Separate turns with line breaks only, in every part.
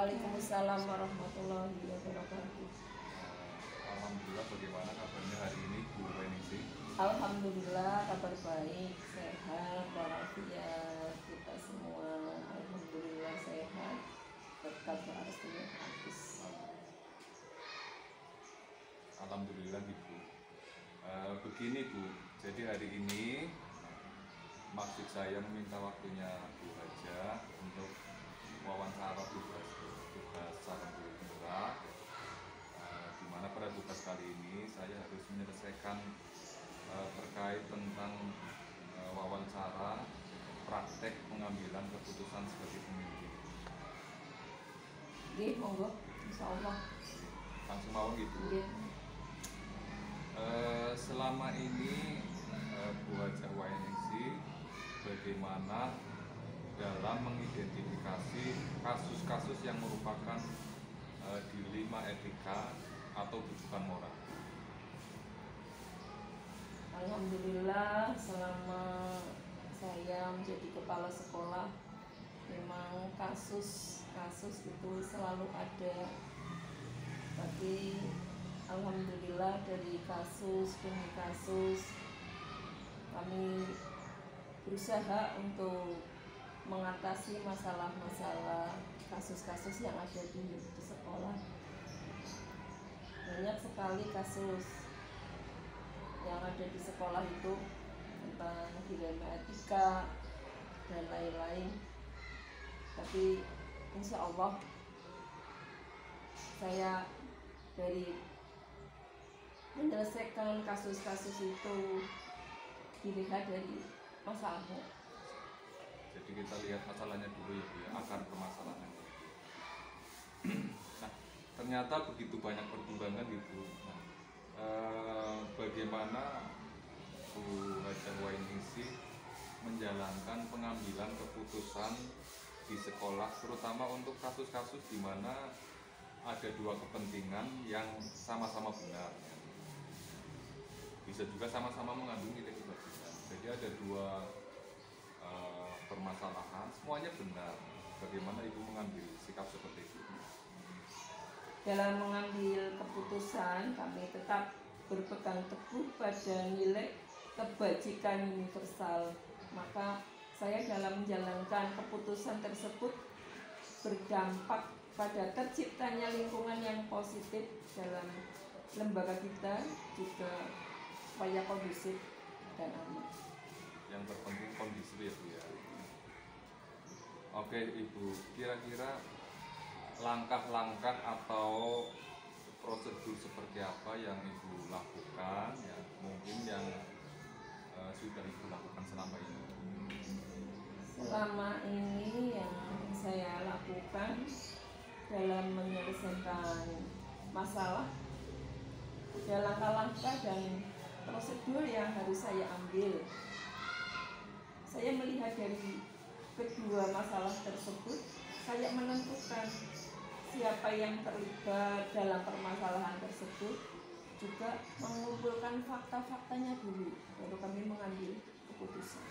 Waalaikumsalam warahmatullahi wabarakatuh.
Alhamdulillah, bagaimana kabarnya hari ini Bu Weningsi?
Alhamdulillah kabar baik, sehat, walafiat kita semua. Alhamdulillah sehat, berkat harus habis.
Alhamdulillah Ibu. Begini Bu, jadi hari ini maksud saya meminta waktunya Bu Haja untuk wawancara tugas saran guru murah, di mana pada tugas kali ini saya harus menyelesaikan terkait tentang wawancara praktek pengambilan keputusan sebagai pemimpin.
Oke, monggo, insyaallah.
Langsung mau gitu. Selama ini Bu Haja Weningsi bagaimana dalam mengidentifikasi kasus-kasus yang merupakan dilema etika atau bukan moral?
Alhamdulillah selama saya menjadi kepala sekolah memang kasus-kasus itu selalu ada, tapi alhamdulillah dari kasus demi kasus kami berusaha untuk mengatasi masalah-masalah kasus-kasus yang ada di sekolah. Banyak sekali kasus yang ada di sekolah itu tentang dilema etika dan lain-lain. Tapi insya Allah saya dari menyelesaikan kasus-kasus itu dilihat dari masalahnya.
Jadi kita lihat masalahnya dulu ya Bu ya, akar permasalahannya. Nah, ternyata begitu banyak pertimbangan gitu. Nah, bagaimana Bu Haja Weningsi menjalankan pengambilan keputusan di sekolah, terutama untuk kasus-kasus di mana ada dua kepentingan yang sama-sama benar, bisa juga sama-sama mengandung nilai kebajikan. Jadi ada dua permasalahan, semuanya benar. Bagaimana Ibu mengambil sikap seperti itu?
Dalam mengambil keputusan kami tetap berpegang teguh pada nilai kebajikan universal. Maka saya dalam menjalankan keputusan tersebut berdampak pada terciptanya lingkungan yang positif dalam lembaga kita, juga supaya kondusif dan aman.
Yang terpenting kondisi ya Bu ya. Oke Ibu, kira-kira langkah-langkah atau prosedur seperti apa yang Ibu lakukan ya, mungkin yang sudah Ibu lakukan selama ini?
Selama ini yang saya lakukan dalam menyelesaikan masalah, ada langkah-langkah dan prosedur yang harus saya ambil. Saya melihat dari kedua masalah tersebut, saya menentukan siapa yang terlibat dalam permasalahan tersebut, juga mengumpulkan fakta-faktanya dulu, baru kami mengambil keputusan.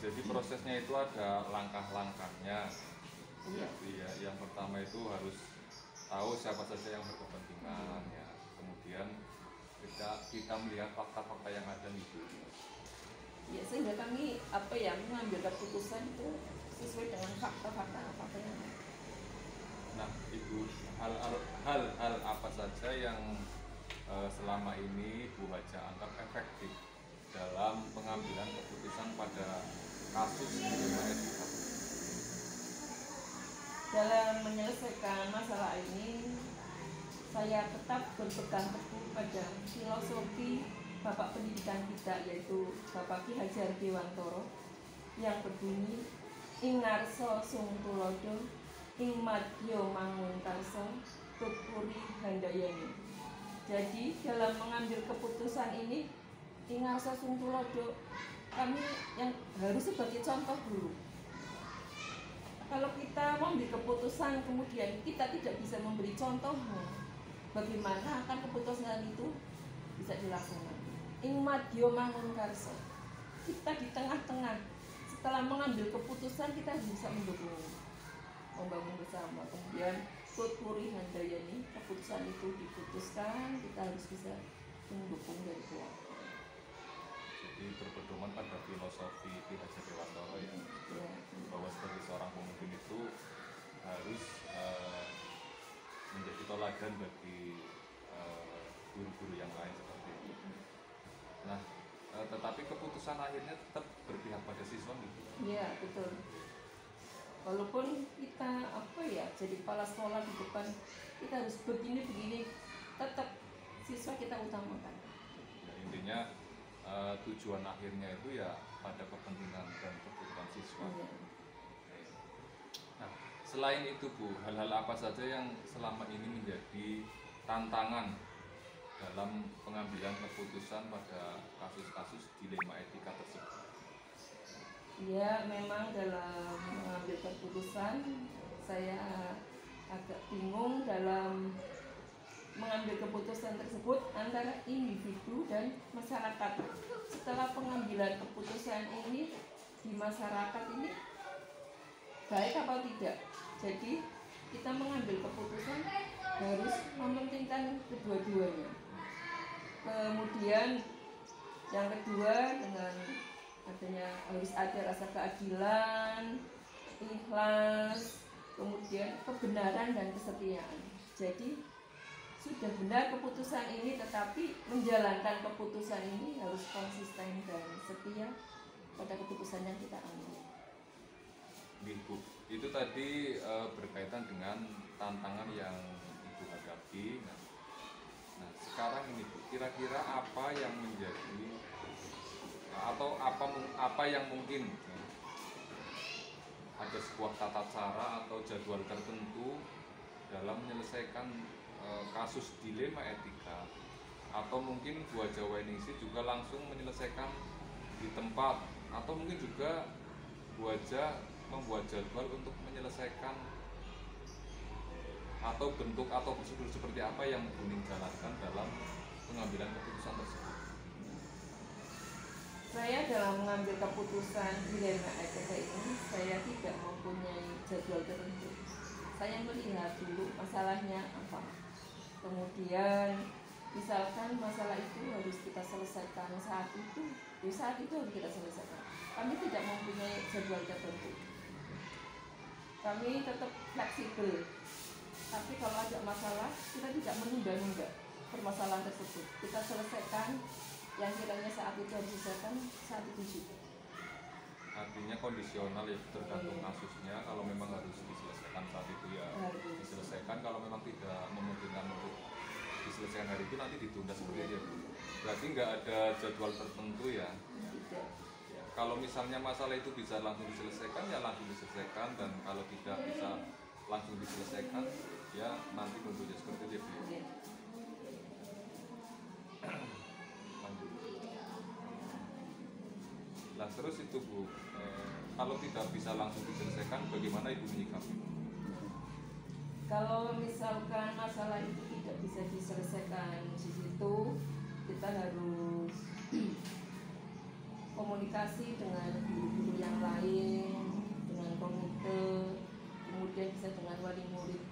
Jadi prosesnya itu ada langkah-langkahnya.
Iya.
Ya, yang pertama itu harus tahu siapa saja yang berkepentingan ya. Kemudian kita melihat fakta-fakta yang ada itu.
Ya, sehingga kami mengambil keputusan itu sesuai dengan fakta-fakta yang ada.
Nah, Ibu, hal-hal apa saja yang selama ini Bu Haja anggap efektif dalam pengambilan keputusan pada kasus dilema etika?
Dalam menyelesaikan masalah ini, saya tetap berpegang teguh pada filosofi Bapak pendidikan kita, yaitu Bapak Ki Hajar Dewantoro, yang berbunyi Ingarso sung tulodo ing madya mangun karso tutpuri handayani. Jadi dalam mengambil keputusan ini, Ingarso sung tulodo, kami yang harus sebagai contoh dulu. Kalau kita mengambil keputusan kemudian kita tidak bisa memberi contohnya, bagaimana akan keputusan itu bisa dilaksanakan? Ing madya mangun karso, kita di tengah-tengah, setelah mengambil keputusan kita bisa mendukung. membangun bersama. Kemudian Tutpuri Handayani, keputusan itu diputuskan, kita harus bisa mendukung dari keluarga.
Jadi berpedoman pada filosofi Ki Hajar Dewantoro ya, bahwa sebagai seorang pemimpin itu harus menjadi teladan bagi guru-guru yang lain seperti itu. Nah, tetapi keputusan akhirnya tetap berpihak pada siswa gitu.
Iya, betul. Walaupun kita jadi kepala sekolah di depan, kita harus begini, tetap siswa kita utamakan.
Ya, intinya tujuan akhirnya itu ya pada kepentingan dan kebutuhan siswa.
Iya.
Nah, selain itu Bu, hal-hal apa saja yang selama ini menjadi tantangan dalam pengambilan keputusan pada kasus-kasus dilema etika tersebut?
Ya, memang dalam mengambil keputusan saya agak bingung dalam mengambil keputusan tersebut antara individu dan masyarakat. Setelah pengambilan keputusan ini di masyarakat ini baik apa tidak. Jadi kita mengambil keputusan harus mementingkan kedua-duanya. Kemudian yang kedua, dengan adanya harus ada rasa keadilan, ikhlas, kemudian kebenaran dan kesetiaan. Jadi sudah benar keputusan ini, tetapi menjalankan keputusan ini harus konsisten dan setia pada keputusan yang kita ambil.
Bu, itu tadi berkaitan dengan tantangan yang Ibu hadapi. Nah, sekarang ini Bu, kira-kira apa yang menjadi atau apa yang mungkin ada sebuah tata cara atau jadwal tertentu dalam menyelesaikan kasus dilema etika, atau mungkin Bu Haja Wainingsih juga langsung menyelesaikan di tempat, atau mungkin juga Bu Haja membuat jadwal untuk menyelesaikan, atau bentuk atau prosedur seperti apa yang Bu Ning jalankan dalam pengambilan keputusan tersebut?
Saya dalam mengambil keputusan dilema etika ini, saya tidak mempunyai jadwal tertentu. Saya melihat dulu masalahnya apa. Kemudian misalkan masalah itu harus kita selesaikan saat itu harus kita selesaikan. Kami tidak mempunyai jadwal tertentu. Kami tetap fleksibel. Tapi kalau ada masalah, kita tidak menunda-nunda permasalahan tersebut. Kita selesaikan yang kiranya saat itu harus diselesaikan saat itu juga.
Artinya kondisional ya, tergantung kasusnya. Kalau memang harus diselesaikan saat itu ya diselesaikan. Kalau memang tidak memungkinkan untuk diselesaikan hari itu, nanti ditunda seperti itu. Berarti nggak ada jadwal tertentu ya?
Tidak.
Ya, kalau misalnya masalah itu bisa langsung diselesaikan ya langsung diselesaikan, dan kalau tidak bisa langsung diselesaikan ya nanti tunggu seperti itu. Nah, terus itu Bu, kalau tidak bisa langsung diselesaikan, bagaimana Ibu menyikapi?
Kalau misalkan masalah itu tidak bisa diselesaikan di situ, kita harus komunikasi dengan guru-guru yang lain, dengan komite, kemudian bisa dengan wali murid.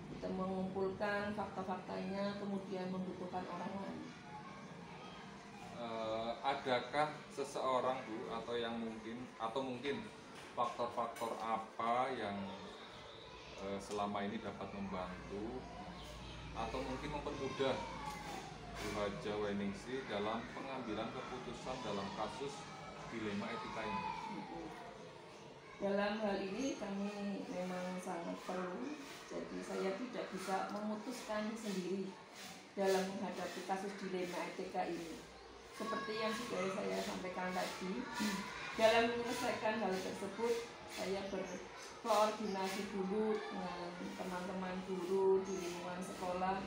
Kita mengumpulkan fakta-faktanya, kemudian membutuhkan orang lain.
Adakah seseorang Bu atau mungkin faktor-faktor apa yang selama ini dapat membantu atau mungkin mempermudah Bu Haja Wainingsih dalam pengambilan keputusan dalam kasus dilema etika ini?
Dalam hal ini kami memang sangat perlu. Jadi saya tidak bisa memutuskan sendiri dalam menghadapi kasus dilema etika ini. Seperti yang sudah saya sampaikan tadi, dalam menyelesaikan hal tersebut saya berkoordinasi dulu dengan teman-teman guru di lingkungan sekolah,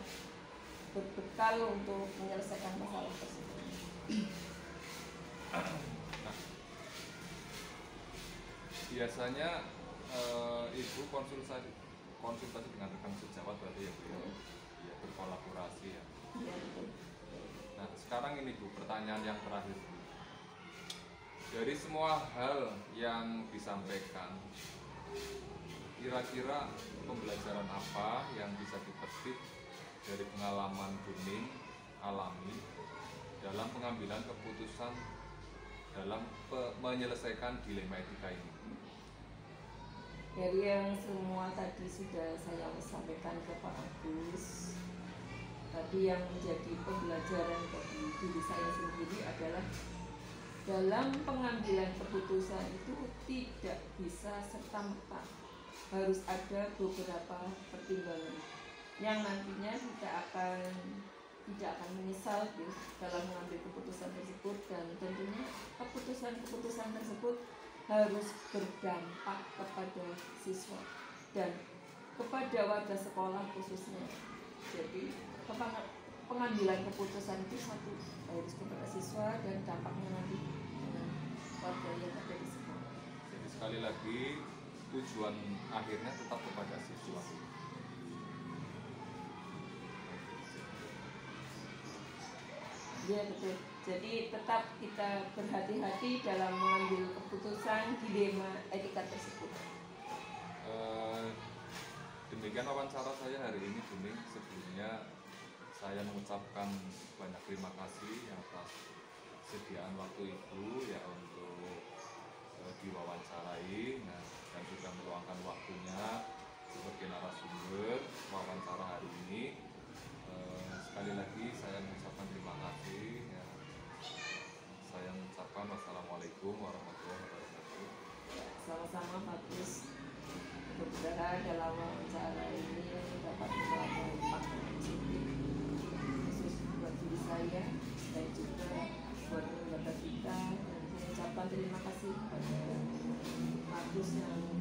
berbekal untuk menyelesaikan masalah tersebut.
Nah, biasanya Ibu konsultasi dengan rekan sejawat berarti ya Bu ya, berkolaborasi ya.
Iya, betul.
Nah, sekarang ini Bu, pertanyaan yang terakhir Bu. Dari semua hal yang disampaikan, kira-kira pembelajaran apa yang bisa dipetik dari pengalaman Buning alami dalam pengambilan keputusan dalam menyelesaikan dilema etika ini?
Dari yang semua tadi sudah saya sampaikan ke Pak Agus, tadi yang menjadi pembelajaran bagi diri saya sendiri adalah dalam pengambilan keputusan itu tidak bisa serta-merta, harus ada beberapa pertimbangan yang nantinya tidak akan menyesal gitu, dalam mengambil keputusan tersebut, dan tentunya keputusan tersebut harus berdampak kepada siswa dan kepada warga sekolah khususnya. Jadi pengambilan keputusan itu satu, harus kepada siswa dan dampaknya nanti dengan warga yang ada di sekolah.
Jadi sekali lagi tujuan akhirnya tetap kepada siswa.
Ya betul. Jadi tetap kita berhati-hati dalam mengambil keputusan dilema etika tersebut.
Demikian wawancara saya hari ini, Buning. Sebelumnya saya mengucapkan banyak terima kasih atas sediaan waktu Ibu ya untuk diwawancarai, dan juga meluangkan waktunya sebagai narasumber wawancara hari ini. Sekali lagi saya mengucapkan terima kasih ya. Saya mengucapkan wassalamualaikum warahmatullahi wabarakatuh.
Sama-sama Pak Gus. Mudah-mudahan dalam wawancara ini dapat membawa dampak yang positif khusus buat diri saya dan juga buat lembaga kita, dan mengucapkan terima kasih kepada Pak Gus yang